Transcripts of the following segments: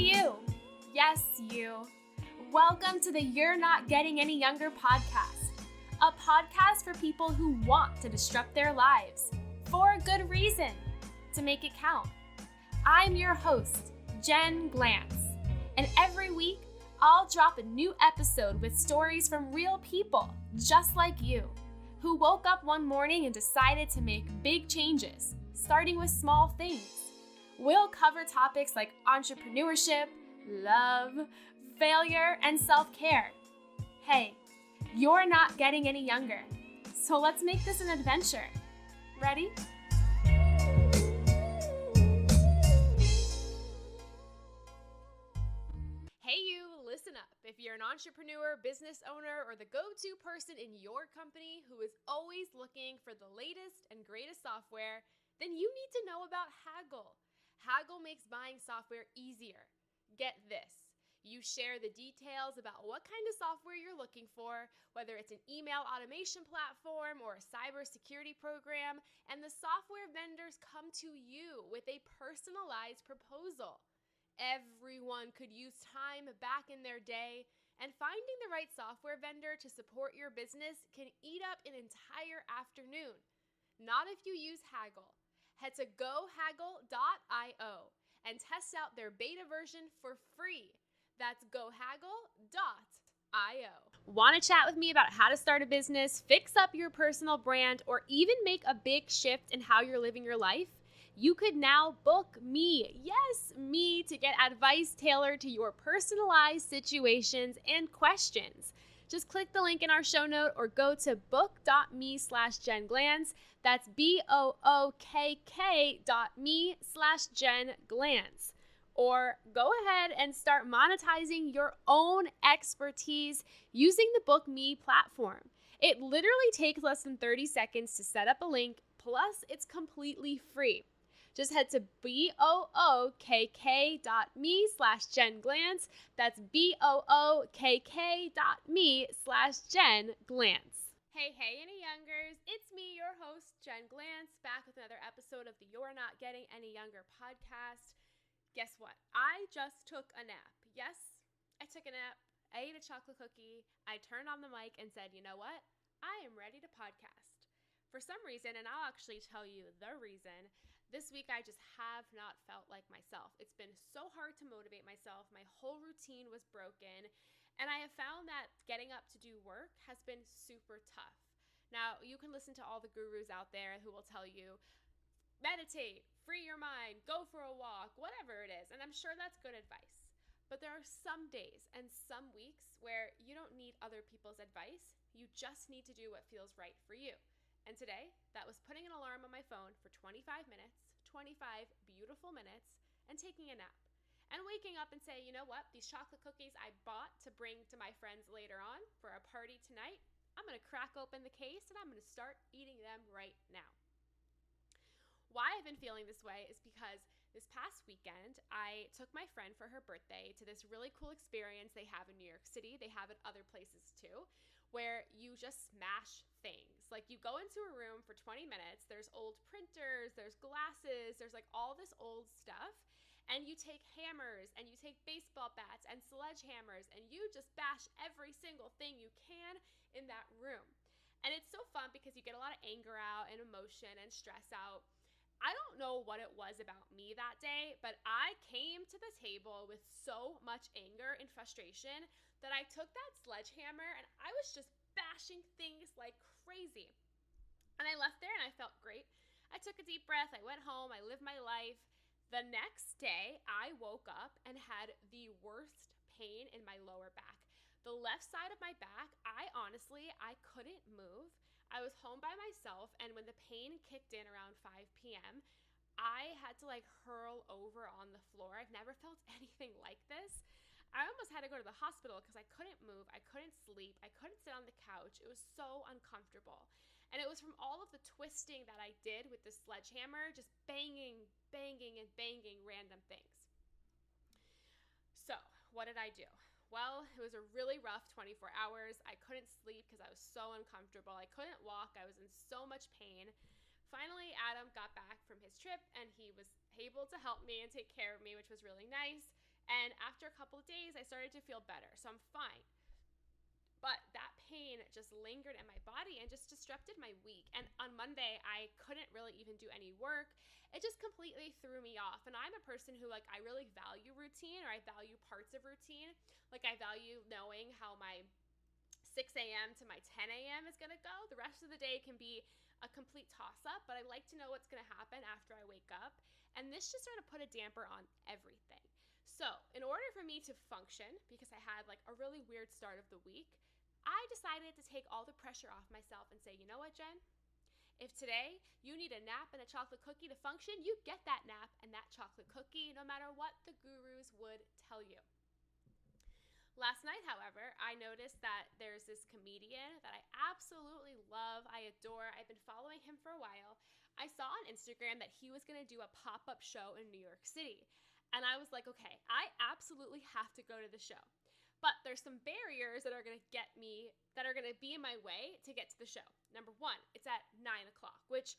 you. Yes, you. Welcome to the You're Not Getting Any Younger podcast, a podcast for people who want to disrupt their lives for a good reason, to make it count. I'm your host, Jen Glantz, and every week I'll drop a new episode with stories from real people just like you, who woke up one morning and decided to make big changes, starting with small things. We'll cover topics like entrepreneurship, love, failure, and self-care. Hey, you're not getting any younger, so let's make this an adventure. Ready? Hey you, listen up. If you're an entrepreneur, business owner, or the go-to person in your company who is always looking for the latest and greatest software, then you need to know about Haggle. Haggle makes buying software easier. Get this. You share the details about what kind of software you're looking for, whether it's an email automation platform or a cybersecurity program, and the software vendors come to you with a personalized proposal. Everyone could use time back in their day, and finding the right software vendor to support your business can eat up an entire afternoon. Not if you use Haggle. Head to gohaggle.io and test out their beta version for free. That's gohaggle.io. Want to chat with me about how to start a business, fix up your personal brand, or even make a big shift in how you're living your life? You could now book me, yes, me, to get advice tailored to your personalized situations and questions. Just click the link in our show note or go to book.me/Jen Glantz. That's bookk.me/Jen Glantz. Or go ahead and start monetizing your own expertise using the Book Me platform. It literally takes less than 30 seconds to set up a link, plus it's completely free. Just head to bookk.me/Jen Glantz. That's bookk.me/Jen Glantz. Hey, any youngers, it's me, your host, Jen Glantz, back with another episode of the You're Not Getting Any Younger podcast. Guess what? I just took a nap. Yes, I took a nap. I ate a chocolate cookie. I turned on the mic and said, you know what? I am ready to podcast. For some reason, and I'll actually tell you the reason, this week I just have not felt like myself. It's been so hard to motivate myself. My whole routine was broken. And I have found that getting up to do work has been super tough. Now, you can listen to all the gurus out there who will tell you, meditate, free your mind, go for a walk, whatever it is. And I'm sure that's good advice. But there are some days and some weeks where you don't need other people's advice. You just need to do what feels right for you. And today, that was putting an alarm on my phone for 25 minutes, 25 beautiful minutes, and taking a nap. And waking up and say, you know what, these chocolate cookies I bought to bring to my friends later on for a party tonight, I'm going to crack open the case and I'm going to start eating them right now. Why I've been feeling this way is because this past weekend, I took my friend for her birthday to this really cool experience they have in New York City. They have it other places too, where you just smash things. Like you go into a room for 20 minutes, there's old printers, there's glasses, there's like all this old stuff. And you take hammers and you take baseball bats and sledgehammers and you just bash every single thing you can in that room. And it's so fun because you get a lot of anger out and emotion and stress out. I don't know what it was about me that day, but I came to the table with so much anger and frustration that I took that sledgehammer and I was just bashing things like crazy. And I left there and I felt great. I took a deep breath. I went home. I lived my life. The next day, I woke up and had the worst pain in my lower back. The left side of my back, I couldn't move. I was home by myself, and when the pain kicked in around 5 p.m., I had to hurl over on the floor. I've never felt anything like this. I almost had to go to the hospital because I couldn't move. I couldn't sleep. I couldn't sit on the couch. It was so uncomfortable. And it was from all of the twisting that I did with the sledgehammer, just banging random things. So, what did I do? Well, it was a really rough 24 hours. I couldn't sleep because I was so uncomfortable. I couldn't walk. I was in so much pain. Finally, Adam got back from his trip and he was able to help me and take care of me, which was really nice. And after a couple of days, I started to feel better. So I'm fine. But that pain just lingered in my body and just disrupted my week. And on Monday, I couldn't really even do any work. It just completely threw me off. And I'm a person who, like, I really value routine, or I value parts of routine. Like, I value knowing how my 6 a.m. to my 10 a.m. is going to go. The rest of the day can be a complete toss-up, but I like to know what's going to happen after I wake up. And this just sort of put a damper on everything. So in order for me to function, because I had like a really weird start of the week, I decided to take all the pressure off myself and say, you know what, Jen? If today you need a nap and a chocolate cookie to function, you get that nap and that chocolate cookie, no matter what the gurus would tell you. Last night, however, I noticed that there's this comedian that I absolutely love, I adore. I've been following him for a while. I saw on Instagram that he was going to do a pop-up show in New York City. And I was like, okay, I absolutely have to go to the show. But there's some barriers that are going to be in my way to get to the show. Number one, it's at 9 o'clock, which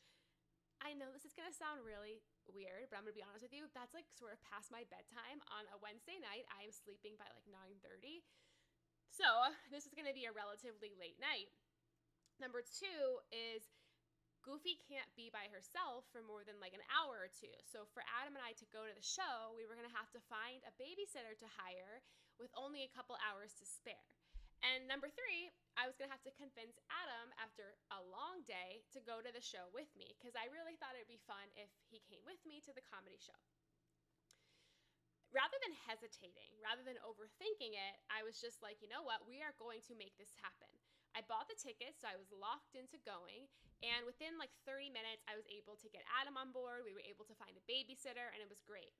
I know this is going to sound really weird, but I'm going to be honest with you. That's like sort of past my bedtime on a Wednesday night. I am sleeping by like 9:30. So this is going to be a relatively late night. Number two is Goofy can't be by herself for more than like an hour or two. So for Adam and I to go to the show, we were going to have to find a babysitter to hire with only a couple hours to spare. And number three, I was going to have to convince Adam after a long day to go to the show with me, because I really thought it'd be fun if he came with me to the comedy show. Rather than hesitating, rather than overthinking it, I was just like, you know what? We are going to make this happen. I bought the tickets, so I was locked into going. And within like 30 minutes, I was able to get Adam on board. We were able to find a babysitter, and it was great.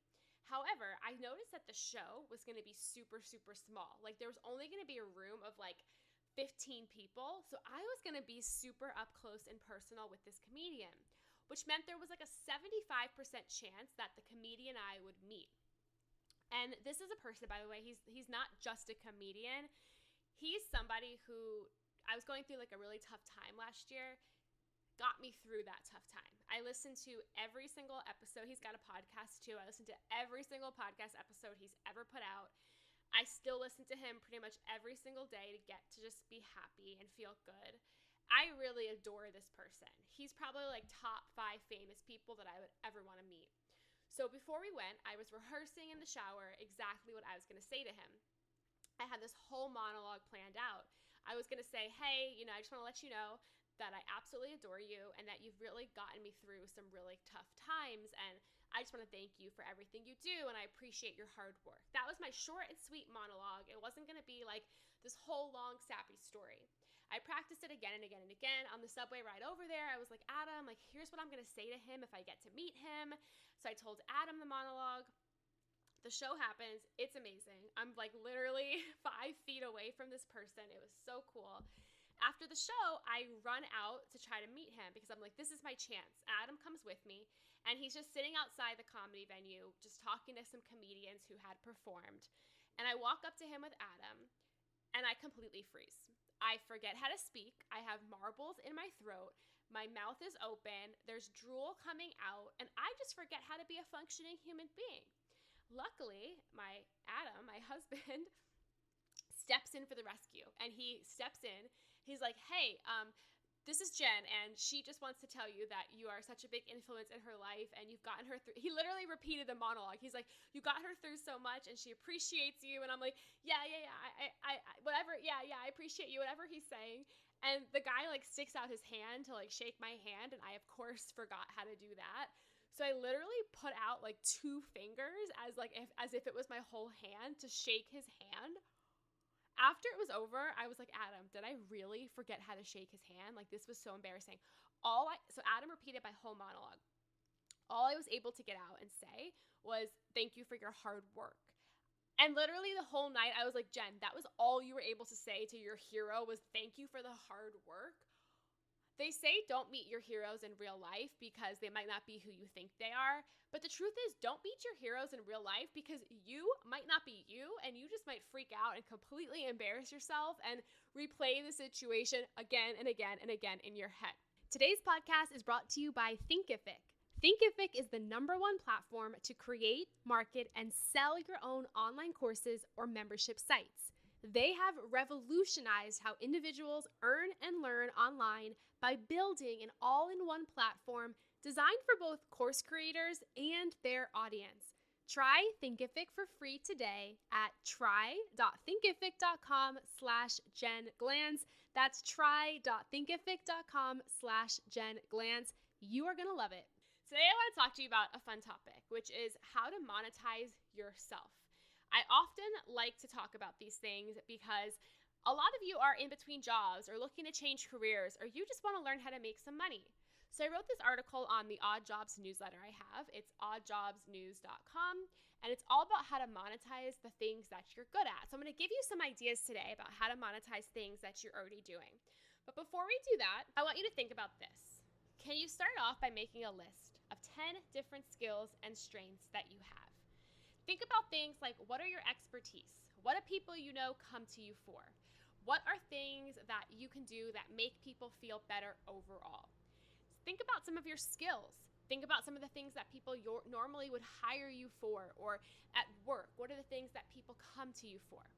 However, I noticed that the show was going to be super, super small. Like, there was only going to be a room of like 15 people. So I was going to be super up close and personal with this comedian, which meant there was like a 75% chance that the comedian and I would meet. And this is a person, by the way, he's not just a comedian. He's somebody who, I was going through like a really tough time last year, got me through that tough time. I listened to every single episode. He's got a podcast too. I listened to every single podcast episode he's ever put out. I still listen to him pretty much every single day to get to just be happy and feel good. I really adore this person. He's probably like top 5 famous people that I would ever want to meet. So before we went, I was rehearsing in the shower exactly what I was going to say to him. I had this whole monologue planned out. I was going to say, hey, I just want to let you know that I absolutely adore you and that you've really gotten me through some really tough times, and I just want to thank you for everything you do, and I appreciate your hard work. That was my short and sweet monologue. It wasn't going to be like this whole long sappy story. I practiced it again and again and again. On the subway ride over there, I was like, Adam, like, here's what I'm going to say to him if I get to meet him. So I told Adam the monologue. The show happens. It's amazing. I'm like literally 5 feet away from this person. It was so cool. After the show, I run out to try to meet him because I'm like, this is my chance. Adam comes with me, and he's just sitting outside the comedy venue, just talking to some comedians who had performed. And I walk up to him with Adam, and I completely freeze. I forget how to speak. I have marbles in my throat. My mouth is open. There's drool coming out, and I just forget how to be a functioning human being. Luckily, my Adam, my husband, steps in for the rescue, and he steps in. He's like, hey, this is Jen, and she just wants to tell you that you are such a big influence in her life, and you've gotten her through. He literally repeated the monologue. He's like, you got her through so much, and she appreciates you. And I'm like, yeah, I whatever, yeah, I appreciate you, whatever he's saying. And the guy like sticks out his hand to like shake my hand, and I of course forgot how to do that. So I literally put out like 2 fingers as if it was my whole hand to shake his hand. After it was over, I was like, Adam, did I really forget how to shake his hand? Like, this was so embarrassing. So Adam repeated my whole monologue. All I was able to get out and say was, thank you for your hard work. And literally the whole night, I was like, Jen, that was all you were able to say to your hero was thank you for the hard work. They say don't meet your heroes in real life because they might not be who you think they are. But the truth is, don't meet your heroes in real life because you might not be you, and you just might freak out and completely embarrass yourself and replay the situation again and again and again in your head. Today's podcast is brought to you by Thinkific. Thinkific is the #1 platform to create, market, and sell your own online courses or membership sites. They have revolutionized how individuals earn and learn online by building an all-in-one platform designed for both course creators and their audience. Try Thinkific for free today at try.thinkific.com/JenGlantz. That's try.thinkific.com/JenGlantz. You are going to love it. Today I want to talk to you about a fun topic, which is how to monetize yourself. I often like to talk about these things because a lot of you are in between jobs or looking to change careers, or you just want to learn how to make some money. So I wrote this article on the Odd Jobs newsletter I have. It's oddjobsnews.com, and it's all about how to monetize the things that you're good at. So I'm going to give you some ideas today about how to monetize things that you're already doing. But before we do that, I want you to think about this. Can you start off by making a list of 10 different skills and strengths that you have? Think about things like, what are your expertise? What do people you know come to you for? What are things that you can do that make people feel better overall? Think about some of your skills. Think about some of the things that people normally would hire you for, or at work. What are the things that people come to you for?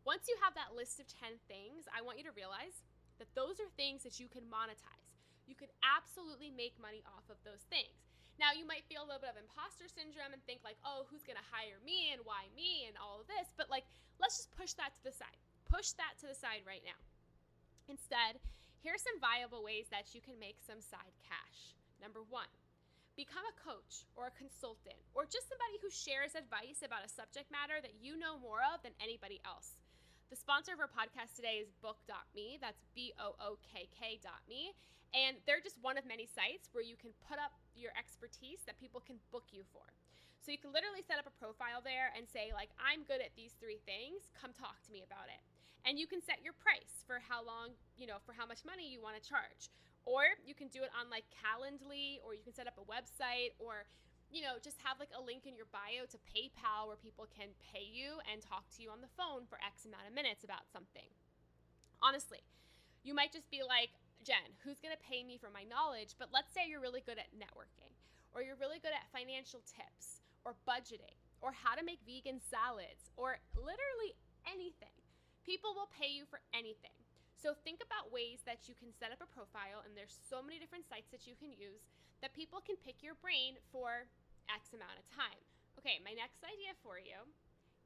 Once you have that list of 10 things, I want you to realize that those are things that you can monetize. You could absolutely make money off of those things. Now, you might feel a little bit of imposter syndrome and think like, oh, who's going to hire me and why me and all of this? But let's just push that to the side. Push that to the side right now. Instead, here are some viable ways that you can make some side cash. Number 1, become a coach or a consultant, or just somebody who shares advice about a subject matter that you know more of than anybody else. The sponsor of our podcast today is book.me. That's bookk.me. And they're just one of many sites where you can put up your expertise that people can book you for. So you can literally set up a profile there and say, like, I'm good at these 3 things. Come talk to me about it. And you can set your price for how long, for how much money you want to charge. Or you can do it on like Calendly, or you can set up a website, or just have like a link in your bio to PayPal where people can pay you and talk to you on the phone for X amount of minutes about something. Honestly, you might just be like, Jen, who's going to pay me for my knowledge? But let's say you're really good at networking, or you're really good at financial tips, or budgeting, or how to make vegan salads, or literally anything. People will pay you for anything. So think about ways that you can set up a profile, and there's so many different sites that you can use that people can pick your brain for X amount of time. Okay, my next idea for you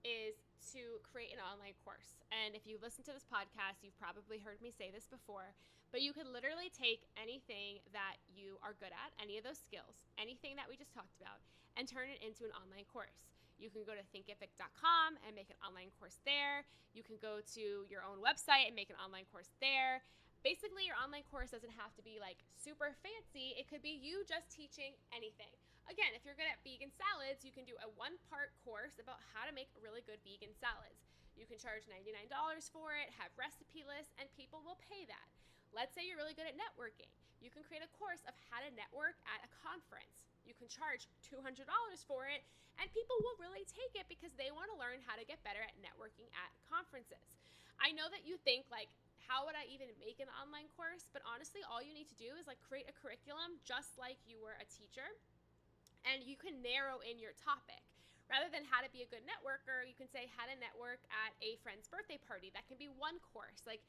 is to create an online course. And if you listen to this podcast, you've probably heard me say this before, but you could literally take anything that you are good at, any of those skills, anything that we just talked about, and turn it into an online course. You can go to Thinkific.com and make an online course there. You can go to your own website and make an online course there. Basically, your online course doesn't have to be like super fancy. It could be you just teaching anything. Again, if you're good at vegan salads, you can do a 1-part course about how to make really good vegan salads. You can charge $99 for it, have recipe lists, and people will pay that. Let's say you're really good at networking. You can create a course of how to network at a conference. You can charge $200 for it, and people will really take it because they want to learn how to get better at networking at conferences. I know that you think like, how would I even make an online course? But honestly, all you need to do is like create a curriculum just like you were a teacher, and you can narrow in your topic. Rather than how to be a good networker, you can say how to network at a friend's birthday party. That can be one course. Like,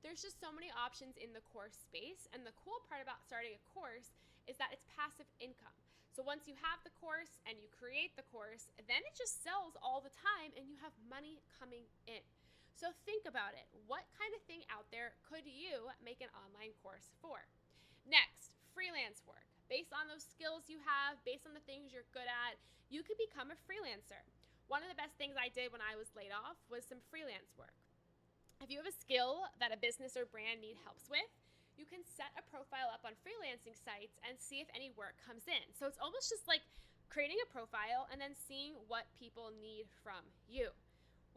there's just so many options in the course space, and the cool part about starting a course is that it's passive income. So once you have the course and you create the course, then it just sells all the time and you have money coming in. So think about it. What kind of thing out there could you make an online course for? Next, freelance work. Based on those skills you have, based on the things you're good at, you could become a freelancer. One of the best things I did when I was laid off was some freelance work. If you have a skill that a business or brand need help with, you can set a profile up on freelancing sites and see if any work comes in. So it's almost just like creating a profile and then seeing what people need from you.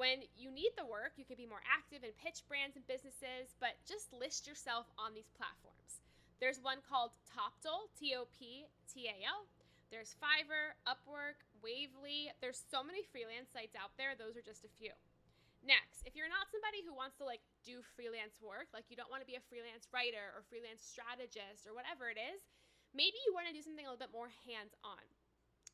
When you need the work, you can be more active and pitch brands and businesses, but just list yourself on these platforms. There's one called Toptal, Toptal. There's Fiverr, Upwork, Wavely. There's so many freelance sites out there. Those are just a few. Next, if you're not somebody who wants to do freelance work, like you don't want to be a freelance writer or freelance strategist or whatever it is, Maybe you want to do something a little bit more hands-on.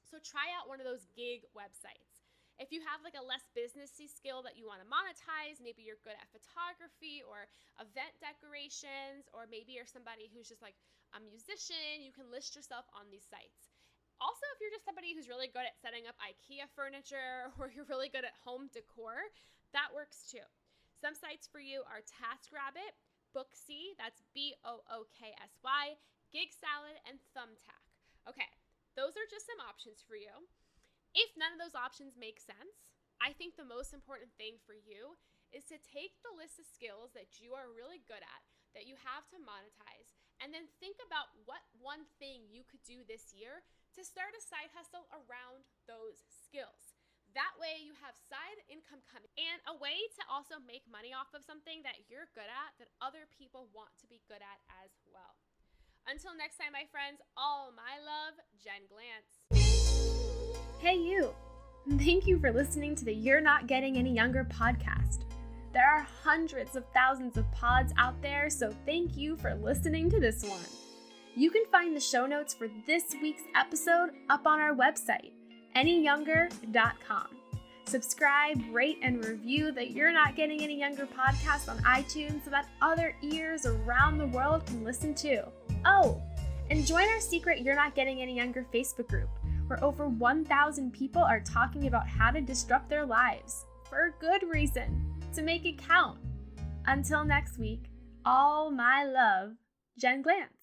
So try out one of those gig websites. If you have like a less businessy skill that you want to monetize, maybe you're good at photography or event decorations, or maybe you're somebody who's just like a musician, you can list yourself on these sites. Also, if you're just somebody who's really good at setting up IKEA furniture, or you're really good at home decor, that works too. Some sites for you are TaskRabbit, Booksy, that's Booksy, Gig Salad, and Thumbtack. Okay, those are just some options for you. If none of those options make sense, I think the most important thing for you is to take the list of skills that you are really good at, that you have to monetize, and then think about what one thing you could do this year to start a side hustle around those skills. That way you have side income coming and a way to also make money off of something that you're good at that other people want to be good at as well. Until next time, my friends, all my love, Jen Glantz. Hey you! Thank you for listening to the You're Not Getting Any Younger podcast. There are hundreds of thousands of pods out there, so thank you for listening to this one. You can find the show notes for this week's episode up on our website, anyyounger.com. Subscribe, rate, and review the You're Not Getting Any Younger podcast on iTunes so that other ears around the world can listen too. Oh, and join our secret You're Not Getting Any Younger Facebook group, where over 1,000 people are talking about how to disrupt their lives, for a good reason, to make it count. Until next week, all my love, Jen Glantz.